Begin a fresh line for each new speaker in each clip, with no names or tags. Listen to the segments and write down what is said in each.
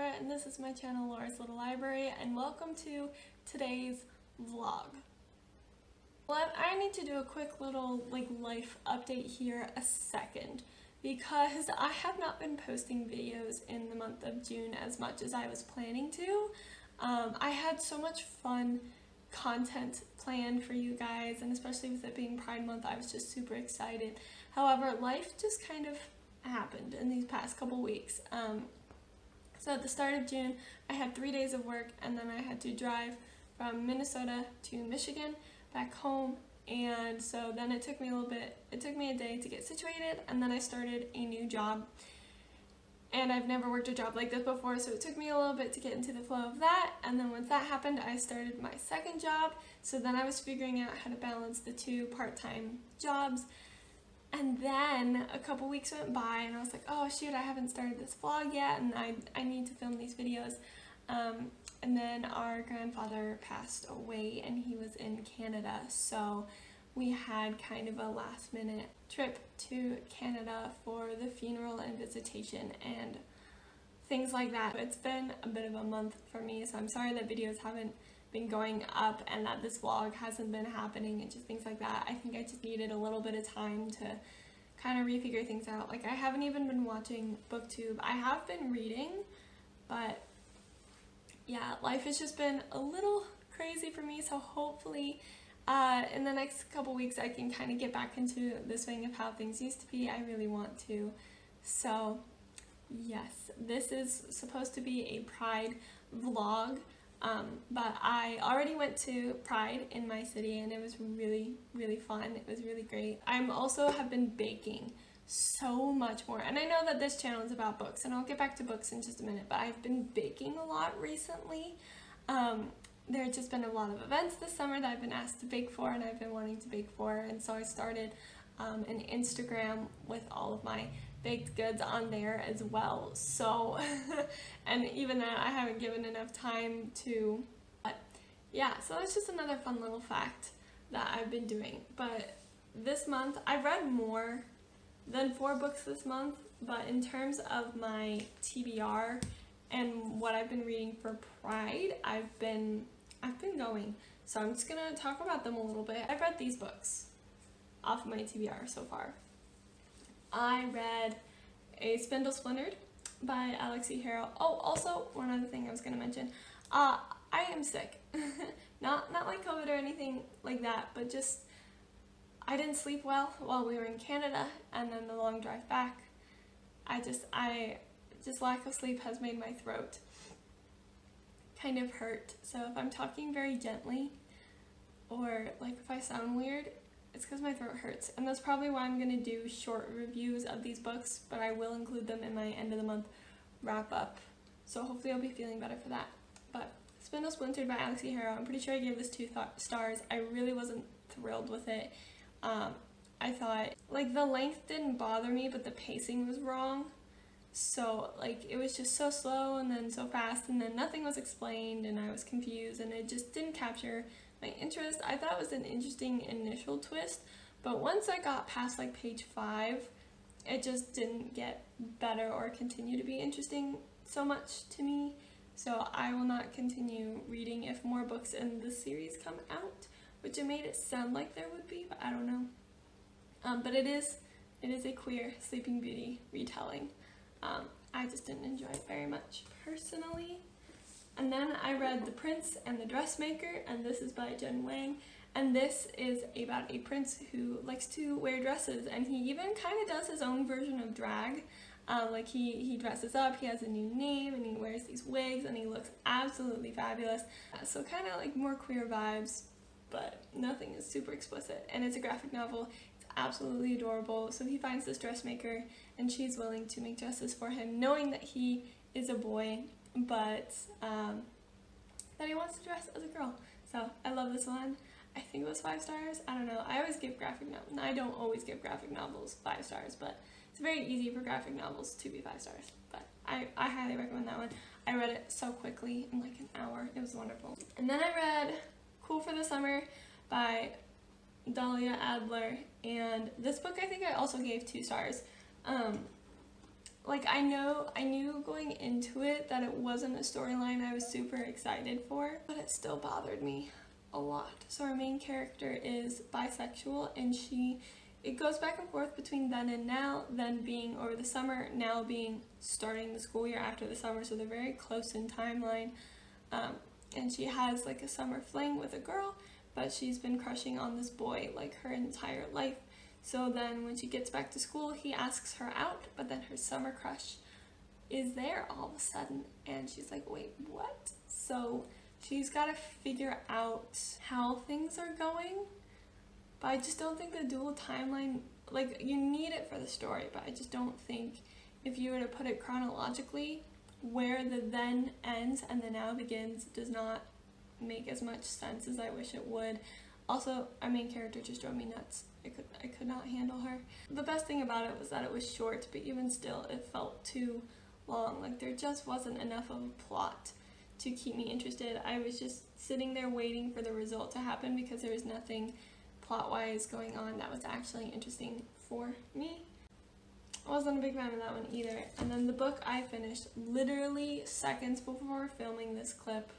Laura, and this is my channel, Laura's Little Library, and welcome to today's vlog. Well, I need to do a quick little life update here a second, because I have not been posting videos in the month of June as much as I was planning to. I had so much fun content planned for you guys, and especially with it being Pride Month, I was just super excited. However, life just kind of happened in these past couple weeks. So at the start of June, I had 3 days of work, and then I had to drive from Minnesota to Michigan back home, and so then it took me a day to get situated, and then I started a new job. And I've never worked a job like this before, so it took me a little bit to get into the flow of that. And then once that happened, I started my second job. So then I was figuring out how to balance the two part-time jobs. And then a couple weeks went by, and I was like, oh shoot, I haven't started this vlog yet, and I need to film these videos. And then our grandfather passed away, and he was in Canada, so we had kind of a last minute trip to Canada for the funeral and visitation and things like that. It's been a bit of a month for me, so I'm sorry that videos haven't been going up and that this vlog hasn't been happening and just things like that. I think I just needed a little bit of time to kind of refigure things out. Like, I haven't even been watching BookTube. I have been reading, but yeah, life has just been a little crazy for me, so hopefully in the next couple weeks I can kind of get back into the swing of how things used to be. I really want to. So yes, this is supposed to be a Pride vlog, but I already went to Pride in my city, and it was really, really fun. It was really great. I'm also have been baking so much more, and I know that this channel is about books, and I'll get back to books in just a minute, but I've been baking a lot recently. There have just been a lot of events this summer that I've been asked to bake for, and I've been wanting to bake for, and so I started an Instagram with all of my baked goods on there as well. So and even that I haven't given enough time to, but yeah, so that's just another fun little fact that I've been doing. But this month I've read more than 4 books this month, but in terms of my TBR and what I've been reading for Pride, I've been going. So I'm just gonna talk about them a little bit. I've read these books off of my TBR so far. I read A Spindle Splintered by Alexi Harrow. Oh, also, one other thing I was gonna mention. I am sick. not like COVID or anything like that, but just I didn't sleep well while we were in Canada, and then the long drive back. Just lack of sleep has made my throat kind of hurt. So if I'm talking very gently, or like if I sound weird, it's because my throat hurts. And that's probably why I'm going to do short reviews of these books, but I will include them in my end of the month wrap up. So hopefully I'll be feeling better for that. But Spindle Splintered by Alexi Harrow, I'm pretty sure I gave this 2 stars. I really wasn't thrilled with it. I thought, like, the length didn't bother me, but the pacing was wrong. So like it was just so slow and then so fast, and then nothing was explained, and I was confused, and it just didn't capture my interest. I thought it was an interesting initial twist, but once I got past like page 5, it just didn't get better or continue to be interesting so much to me. So I will not continue reading if more books in this series come out, which it made it sound like there would be, but I don't know. But it is a queer Sleeping Beauty retelling. I just didn't enjoy it very much personally. And then I read The Prince and the Dressmaker, and this is by Jen Wang. And this is about a prince who likes to wear dresses, and he even kind of does his own version of drag. Like he dresses up, he has a new name, and he wears these wigs, and he looks absolutely fabulous. So kind of like more queer vibes, but nothing is super explicit. And it's a graphic novel. It's absolutely adorable. So he finds this dressmaker, and she's willing to make dresses for him, knowing that he is a boy, but that he wants to dress as a girl. So I love this one. I think it was 5 stars. I don't know. I always give graphic novels. I don't always give graphic novels 5 stars, but it's very easy for graphic novels to be 5 stars. But I highly recommend that one. I read it so quickly in like an hour. It was wonderful. And then I read Cool for the Summer by Dahlia Adler, and this book I think I also gave 2 stars. Like I knew going into it that it wasn't a storyline I was super excited for, but it still bothered me a lot. So our main character is bisexual, and it goes back and forth between then and now, then being over the summer, now being starting the school year after the summer, so they're very close in timeline. And she has like a summer fling with a girl, but she's been crushing on this boy like her entire life. So then when she gets back to school, he asks her out, but then her summer crush is there all of a sudden, and she's like, wait, what? So she's got to figure out how things are going, but I just don't think the dual timeline, like, you need it for the story, but I just don't think if you were to put it chronologically, where the then ends and the now begins does not make as much sense as I wish it would. Also, our main character just drove me nuts. I could not handle her. The best thing about it was that it was short, but even still, it felt too long. Like, there just wasn't enough of a plot to keep me interested. I was just sitting there waiting for the result to happen because there was nothing plot-wise going on that was actually interesting for me. I wasn't a big fan of that one either. And then the book I finished literally seconds before filming this clip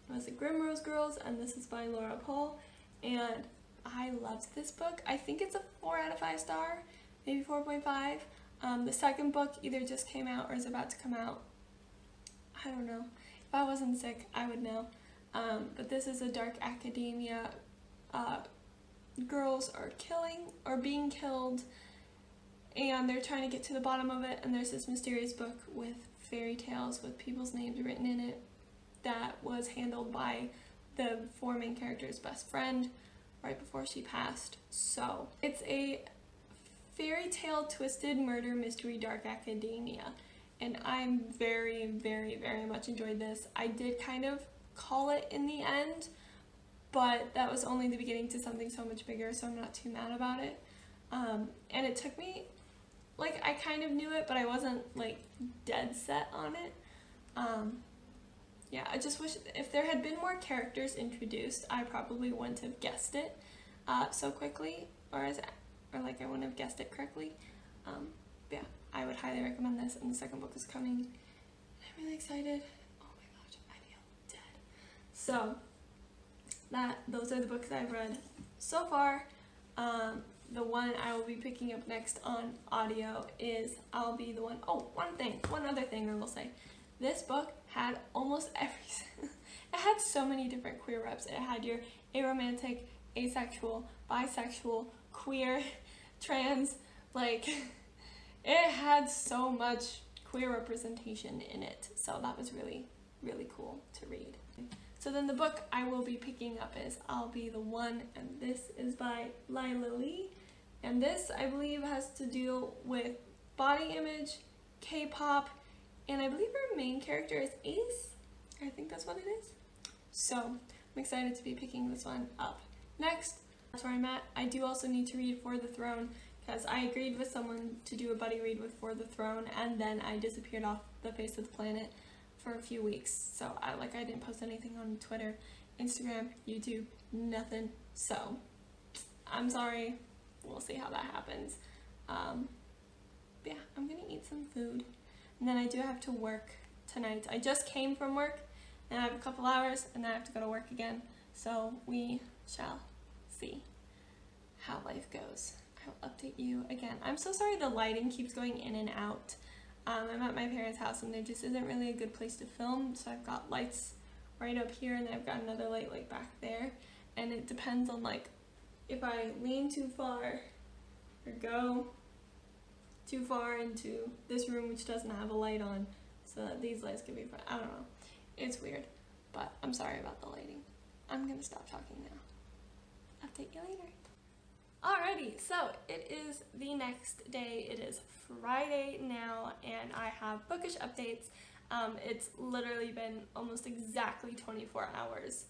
was The Grimrose Girls, and this is by Laura Paul, and I loved this book. I think it's a 4 out of 5 star, maybe 4.5. The second book either just came out or is about to come out. I don't know. If I wasn't sick, I would know. But this is a dark academia. Girls are being killed, and they're trying to get to the bottom of it, and there's this mysterious book with fairy tales with people's names written in it that was handled by the 4 main characters' best friend right before she passed. So it's a fairy tale twisted murder mystery dark academia, and I'm very, very, very much enjoyed this. I did kind of call it in the end, but that was only the beginning to something so much bigger, so I'm not too mad about it. And it took me, like, I kind of knew it, but I wasn't like dead set on it. Yeah, I just wish if there had been more characters introduced, I probably wouldn't have guessed it so quickly, or like I wouldn't have guessed it correctly. Yeah, I would highly recommend this, and the second book is coming. I'm really excited. Oh my gosh, I feel dead. So those are the books I've read so far. The one I will be picking up next on audio is I'll Be the One. Oh, one other thing I will say. This book had almost every, it had so many different queer reps. It had your aromantic, asexual, bisexual, queer, trans, like, it had so much queer representation in it. So that was really, really cool to read. So then the book I will be picking up is I'll Be the One, and this is by Lila Lee. And this, I believe, has to deal with body image, K-pop, and I believe her main character is Ace. I think that's what it is. So I'm excited to be picking this one up next. That's where I'm at. I do also need to read For the Throne, because I agreed with someone to do a buddy read with For the Throne, and then I disappeared off the face of the planet for a few weeks. So I didn't post anything on Twitter, Instagram, YouTube, nothing. So I'm sorry. We'll see how that happens. But yeah, I'm gonna eat some food, and then I do have to work tonight. I just came from work, and I have a couple hours, and then I have to go to work again. So we shall see how life goes. I'll update you again. I'm so sorry the lighting keeps going in and out. I'm at my parents' house, and there just isn't really a good place to film, so I've got lights right up here, and then I've got another light like back there, and it depends on like if I lean too far or go too far into this room, which doesn't have a light on, so that these lights can be fine. I don't know. It's weird, but I'm sorry about the lighting. I'm gonna stop talking now. Update you later. Alrighty, so it is the next day. It is Friday now, and I have bookish updates. It's literally been almost exactly 24 hours.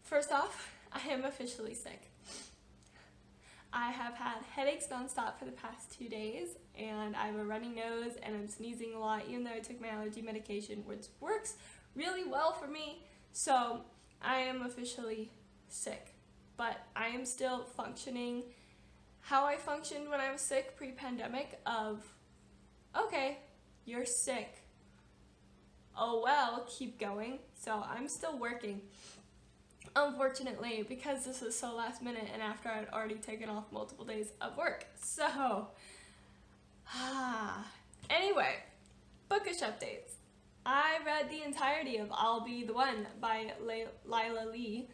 First off, I am officially sick. I have had headaches nonstop for the past 2 days, and I have a runny nose, and I'm sneezing a lot, even though I took my allergy medication, which works really well for me. So I am officially sick, but I am still functioning how I functioned when I was sick pre-pandemic of, okay, you're sick. Oh well, keep going. So I'm still working. Unfortunately, because this was so last minute and after I'd already taken off multiple days of work. So, anyway, bookish updates. I read the entirety of I'll Be the One by Lila Lee,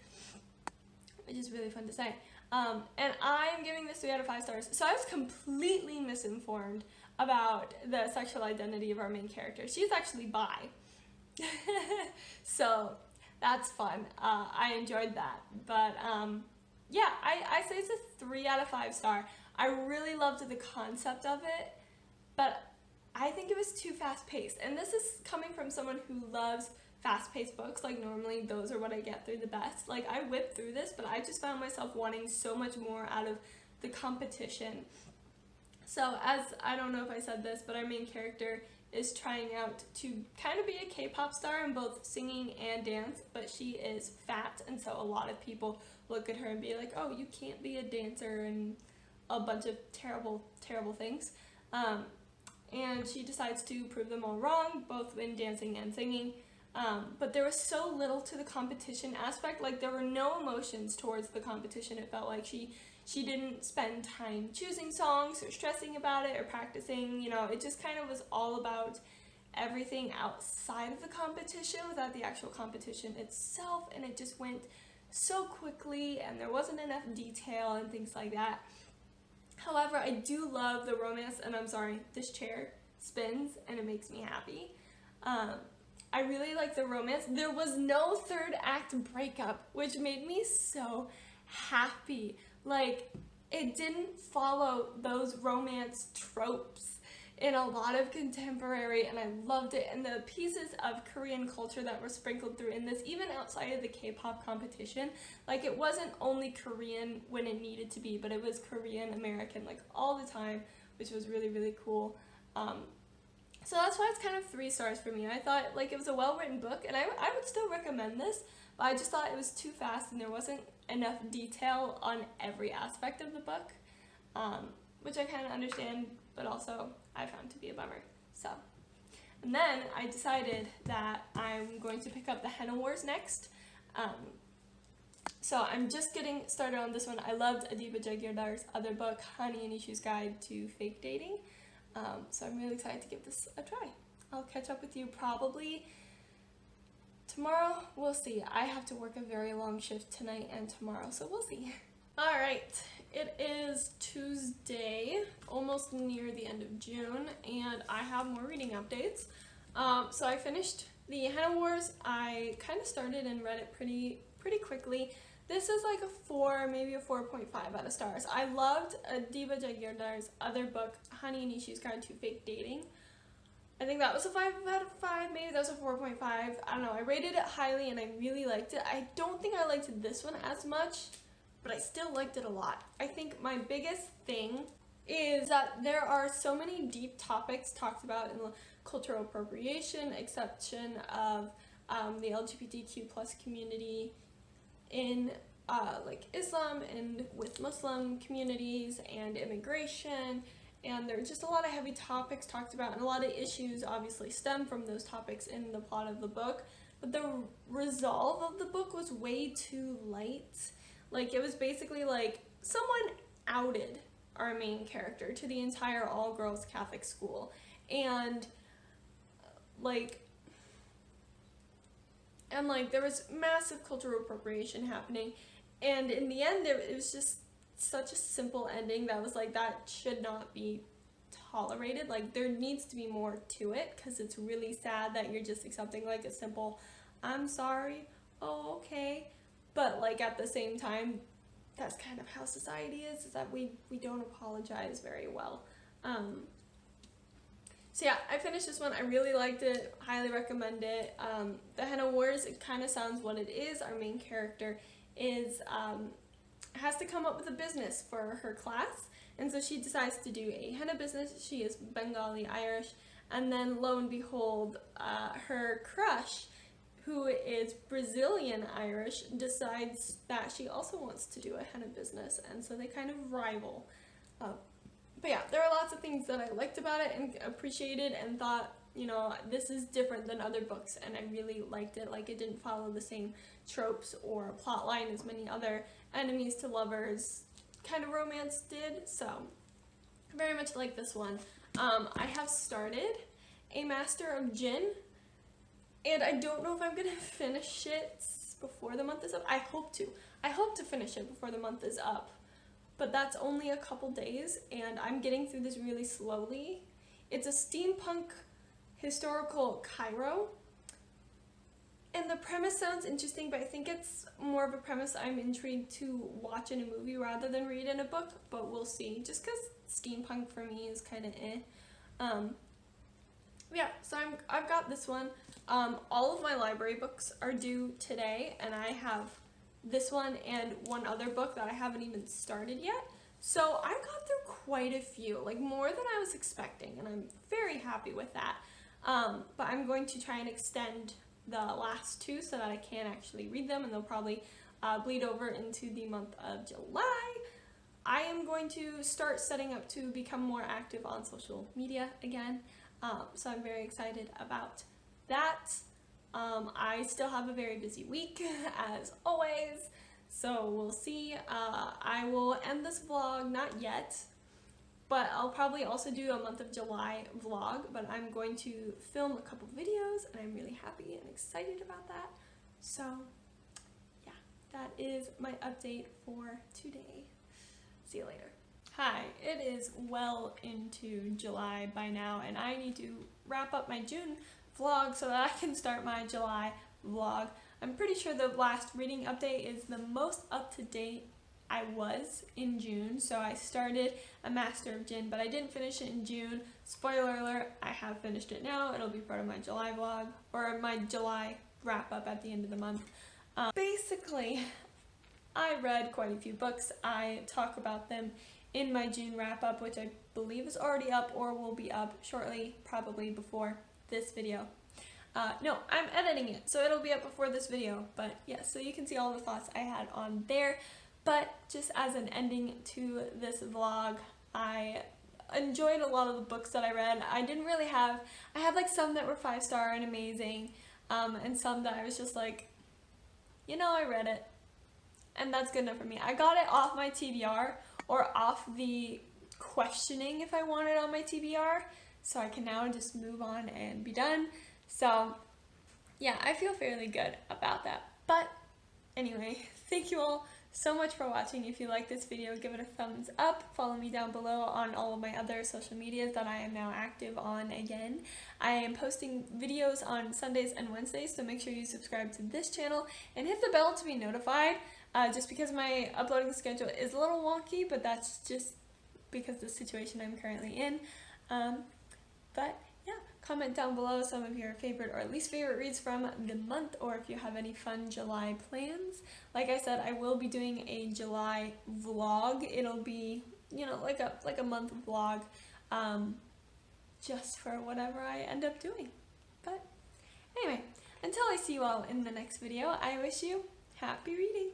which is really fun to say. And I am giving this 3 out of 5 stars. So I was completely misinformed about the sexual identity of our main character. She's actually bi. So that's fun. I enjoyed that. But yeah, I say it's a 3 out of 5 star. I really loved the concept of it, but I think it was too fast-paced. And this is coming from someone who loves fast-paced books. Like, normally those are what I get through the best. Like, I whipped through this, but I just found myself wanting so much more out of the competition. So, as I don't know if I said this, but our main character is trying out to kind of be a K-pop star in both singing and dance, but she is fat, and so a lot of people look at her and be like, oh, you can't be a dancer, and a bunch of terrible, terrible things. And she decides to prove them all wrong, both in dancing and singing. But there was so little to the competition aspect. Like, there were no emotions towards the competition. It felt like she didn't spend time choosing songs or stressing about it or practicing. You know, it just kind of was all about everything outside of the competition without the actual competition itself. And it just went so quickly, and there wasn't enough detail and things like that. However, I do love the romance, and I'm sorry, this chair spins and it makes me happy. I really like the romance. There was no third act breakup, which made me so happy. Like, it didn't follow those romance tropes in a lot of contemporary, and I loved it. And the pieces of Korean culture that were sprinkled through in this, even outside of the K-pop competition, like, it wasn't only Korean when it needed to be, but it was Korean American, like, all the time, which was really, really cool. So that's why it's kind of 3 stars for me. I thought, like, it was a well-written book, and I would still recommend this, but I just thought it was too fast and there wasn't enough detail on every aspect of the book, which I kind of understand, but also I found to be a bummer. So, and then I decided that I'm going to pick up the Henna Wars next. So I'm just getting started on this one. I loved Adiba Jagirdar's other book, Honey and Issue's Guide to Fake Dating. So I'm really excited to give this a try. I'll catch up with you probably tomorrow. We'll see. I have to work a very long shift tonight and tomorrow, so we'll see. Alright, it is Tuesday, almost near the end of June, and I have more reading updates. So I finished the Henna Wars. I kind of started and read it pretty quickly. This is like a 4, maybe a 4.5 out of stars. I loved Adiba Jagirdar's other book, Honey and Issue's Guide to Fake Dating. I think that was a 5 out of 5, maybe that was a 4.5. I don't know, I rated it highly and I really liked it. I don't think I liked this one as much, but I still liked it a lot. I think my biggest thing is that there are so many deep topics talked about in the cultural appropriation, exception of the LGBTQ plus community in like Islam and with Muslim communities and immigration, and there are just a lot of heavy topics talked about, and a lot of issues obviously stem from those topics in the plot of the book, but the resolve of the book was way too light. Like, it was basically like someone outed our main character to the entire all-girls Catholic school, and like there was massive cultural appropriation happening, and in the end it was just such a simple ending that was like, that should not be tolerated. Like, there needs to be more to it, because it's really sad that you're just accepting like a simple "I'm sorry, oh okay," but like at the same time, that's kind of how society is that we don't apologize very well. So yeah, I finished this one. I really liked it, highly recommend it. The Henna Wars, it kind of sounds what it is. Our main character is has to come up with a business for her class, and so she decides to do a henna business. She is Bengali Irish, and then lo and behold, her crush, who is Brazilian Irish, decides that she also wants to do a henna business, and so they kind of rival. But yeah, there are lots of things that I liked about it and appreciated and thought, you know, this is different than other books, and I really liked it. Like, it didn't follow the same tropes or plot line as many other enemies to lovers kind of romance did, so I very much like this one. I have started a Master of Jinn, and I don't know if I'm gonna finish it before the month is up. I hope to finish it before the month is up, but that's only a couple days, and I'm getting through this really slowly. It's a steampunk historical Cairo, and the premise sounds interesting, but I think it's more of a premise I'm intrigued to watch in a movie rather than read in a book, but we'll see, just because steampunk for me is kind of yeah, so I've got this one. All of my library books are due today, and I have this one and one other book that I haven't even started yet. So I got through quite a few, like more than I was expecting, and I'm very happy with that. But I'm going to try and extend the last two so that I can actually read them, and they'll probably bleed over into the month of July. I am going to start setting up to become more active on social media again, so I'm very excited about that. I still have a very busy week, as always, so we'll see. I will end this vlog, not yet, but I'll probably also do a month of July vlog, but I'm going to film a couple videos, and I'm really happy and excited about that. So yeah, that is my update for today. See you later. Hi, it is well into July by now, and I need to wrap up my June vlog so that I can start my July vlog. I'm pretty sure the last reading update is the most up-to-date I was in June, so I started a Master of Jinn, but I didn't finish it in June. Spoiler alert, I have finished it now. It'll be part of my July vlog, or my July wrap-up at the end of the month. Basically, I read quite a few books. I talk about them in my June wrap-up, which I believe is already up or will be up shortly, probably before this video. No, I'm editing it, so it'll be up before this video, but yeah, so you can see all the thoughts I had on there. But just as an ending to this vlog, I enjoyed a lot of the books that I read. I had like some that were 5-star and amazing, and some that I was just like, you know, I read it, and that's good enough for me. I got it off my TBR, or off the questioning if I want it on my TBR, so I can now just move on and be done. So yeah, I feel fairly good about that. But anyway, thank you all so much for watching. If you like this video, give it a thumbs up. Follow me down below on all of my other social medias that I am now active on again. I am posting videos on Sundays and Wednesdays, so make sure you subscribe to this channel and hit the bell to be notified, just because my uploading schedule is a little wonky, but that's just because of the situation I'm currently in. But yeah, Comment down below some of your favorite or least favorite reads from the month, or if you have any fun July plans. Like I said, I will be doing a July vlog. It'll be, you know, like a month vlog, just for whatever I end up doing. But anyway, until I see you all in the next video, I wish you happy reading.